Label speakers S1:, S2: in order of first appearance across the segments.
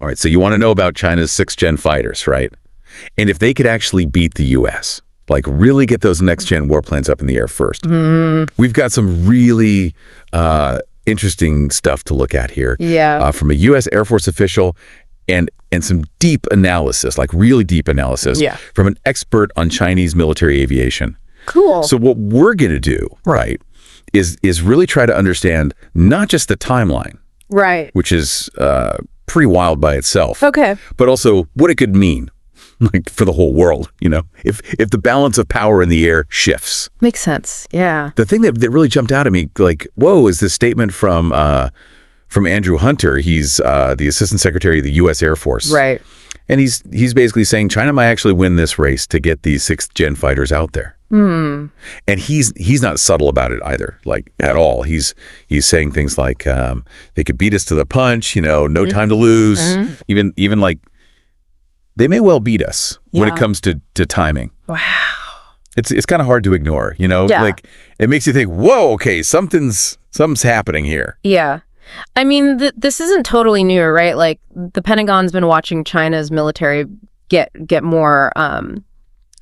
S1: All right, so you want to know about China's 6th-gen fighters, right? And if they could actually beat the U.S., like really get those next-gen warplanes up in the air first. We've got some really interesting stuff to look at here.
S2: Yeah.
S1: From a U.S. Air Force official and some deep analysis, like really deep analysis from an expert on Chinese military aviation.
S2: Cool.
S1: So what we're going to do, right, is really try to understand not just the timeline,
S2: right,
S1: which is pretty wild by itself.
S2: Okay.
S1: But also what it could mean, like for the whole world, you know, if the balance of power in the air shifts.
S2: Makes sense. Yeah.
S1: The thing that really jumped out at me, like, whoa, is this statement from Andrew Hunter. He's the Assistant Secretary of the U.S. Air Force.
S2: Right.
S1: And he's basically saying China might actually win this race to get these 6th-gen fighters out there. And he's not subtle about it either, like at all. He's saying things like they could beat us to the punch, you know, no time to lose. Even like they may well beat us when it comes to timing.
S2: Wow.
S1: It's kind of hard to ignore, you know, like it makes you think, whoa, okay, something's happening here.
S2: Yeah. I mean, this isn't totally new, right? Like the Pentagon's been watching China's military get more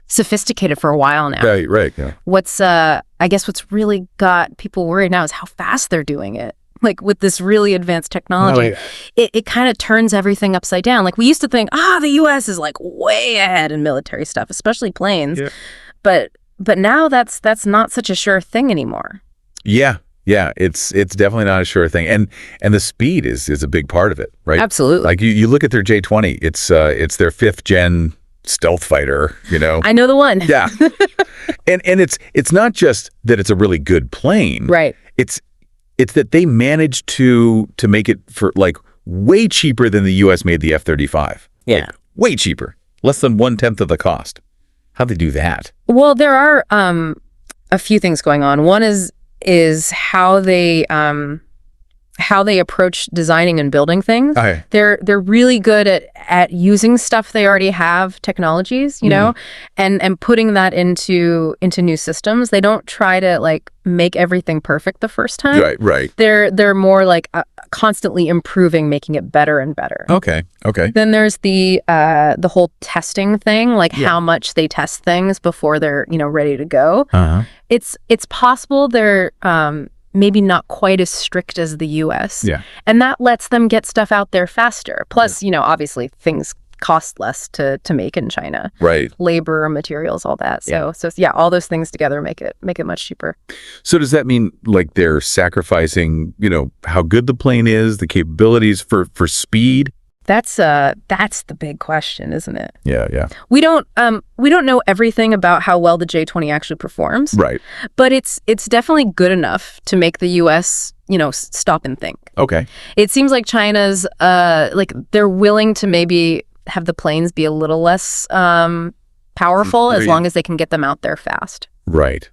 S2: sophisticated for a while now.
S1: Right. Yeah.
S2: I guess what's really got people worried now is how fast they're doing it. Like with this really advanced technology, it kind of turns everything upside down. Like we used to think, the U.S. is like way ahead in military stuff, especially planes. Yeah. But now that's not such a sure thing anymore.
S1: Yeah, it's definitely not a sure thing, and the speed is a big part of it, right?
S2: Absolutely.
S1: Like you look at their J-20, it's their 5th-gen stealth fighter, you know.
S2: I know the one.
S1: Yeah, and it's not just that it's a really good plane,
S2: right?
S1: It's that they managed to make it for like way cheaper than the U.S. made the F-35.
S2: Yeah,
S1: like, way cheaper, less than 1/10 of the cost. How'd they do that?
S2: Well, there are a few things going on. One is how they approach designing and building things.
S1: Okay.
S2: They're really good at using stuff they already have, technologies, you know, and putting that into new systems. They don't try to like make everything perfect the first time.
S1: Right.
S2: They're more like constantly improving, making it better and better.
S1: Okay.
S2: Then there's the whole testing thing, like how much they test things before they're, you know, ready to go. It's possible they're maybe not quite as strict as the U.S. Yeah. And that lets them get stuff out there faster. Plus, you know, obviously things cost less to make in China.
S1: Right.
S2: Labor, materials, all that. So all those things together make it much cheaper.
S1: So does that mean like they're sacrificing, you know, how good the plane is, the capabilities for speed?
S2: That's the big question, isn't it?
S1: Yeah.
S2: We don't know everything about how well the J-20 actually performs.
S1: Right.
S2: But it's definitely good enough to make the U.S., you know, stop and think.
S1: Okay.
S2: It seems like China's like they're willing to maybe have the planes be a little less powerful as long as they can get them out there fast. Right.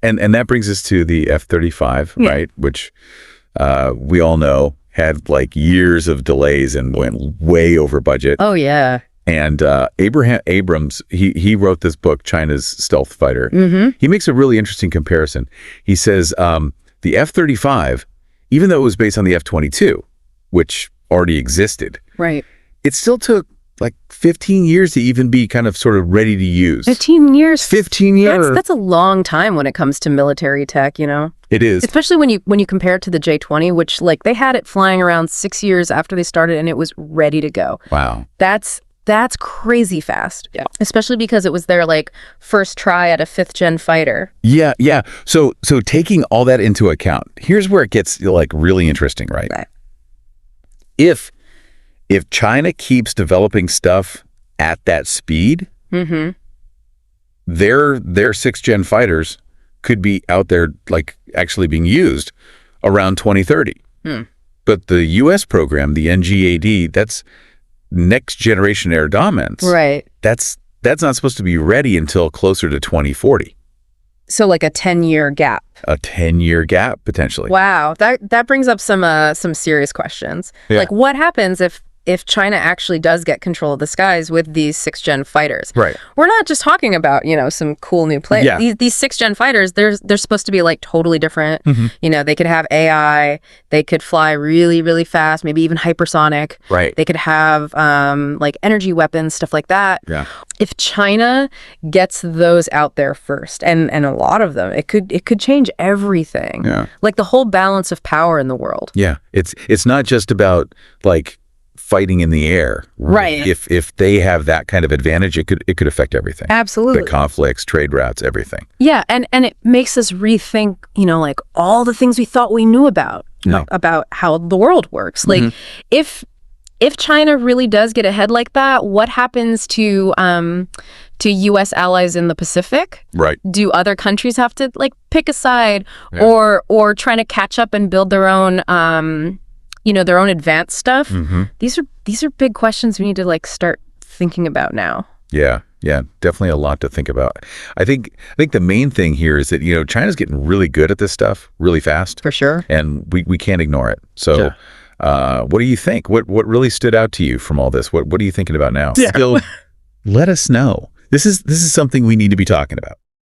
S1: And that brings us to the F-35, right? Which we all know had like years of delays and went way over budget.
S2: Oh, yeah.
S1: And Abrams, he wrote this book, China's Stealth Fighter. He makes a really interesting comparison. He says the F-35, even though it was based on the F-22, which already existed,
S2: right,
S1: it still took like 15 years to even be kind of sort of ready to use.
S2: 15 years?
S1: 15 years.
S2: That's a long time when it comes to military tech, you know?
S1: It is.
S2: Especially when you compare it to the J-20, which like they had it flying around 6 years after they started and it was ready to go.
S1: Wow.
S2: That's crazy fast.
S1: Yeah.
S2: Especially because it was their like first try at a 5th-gen fighter.
S1: Yeah. So taking all that into account, here's where it gets like really interesting, right? If China keeps developing stuff at that speed, their 6th-gen fighters could be out there like actually being used around 2030. But the U.S. program, the NGAD, that's next generation air dominance.
S2: Right.
S1: That's not supposed to be ready until closer to 2040.
S2: So like a 10-year gap.
S1: A 10-year gap potentially.
S2: Wow, that brings up some serious questions.
S1: Yeah.
S2: Like what happens if if China actually does get control of the skies with these 6th gen fighters,
S1: Right.
S2: we're not just talking about, some cool new planes.
S1: Yeah.
S2: These 6th gen fighters, they're supposed to be like totally different. They could have AI, they could fly really, really fast, maybe even hypersonic.
S1: Right.
S2: They could have like energy weapons, stuff like that.
S1: Yeah.
S2: If China gets those out there first, and a lot of them, it could change everything.
S1: Yeah.
S2: Like the whole balance of power in the world.
S1: Yeah. It's not just about like fighting in the air.
S2: Right.
S1: If they have that kind of advantage, it could affect everything.
S2: Absolutely.
S1: The conflicts, trade routes, everything.
S2: Yeah, and it makes us rethink, like all the things we thought we knew about how the world works. Like if China really does get ahead like that, what happens to U.S. allies in the Pacific?
S1: Right.
S2: Do other countries have to like pick a side or trying to catch up and build their own their own advanced stuff? These are big questions we need to like start thinking about now.
S1: Yeah, definitely a lot to think about. I think the main thing here is that China's getting really good at this stuff really fast.
S2: For sure.
S1: And we can't ignore it. So what do you think? What really stood out to you from all this? What are you thinking about now?
S2: Yeah.
S1: Still, let us know. This is something we need to be talking about.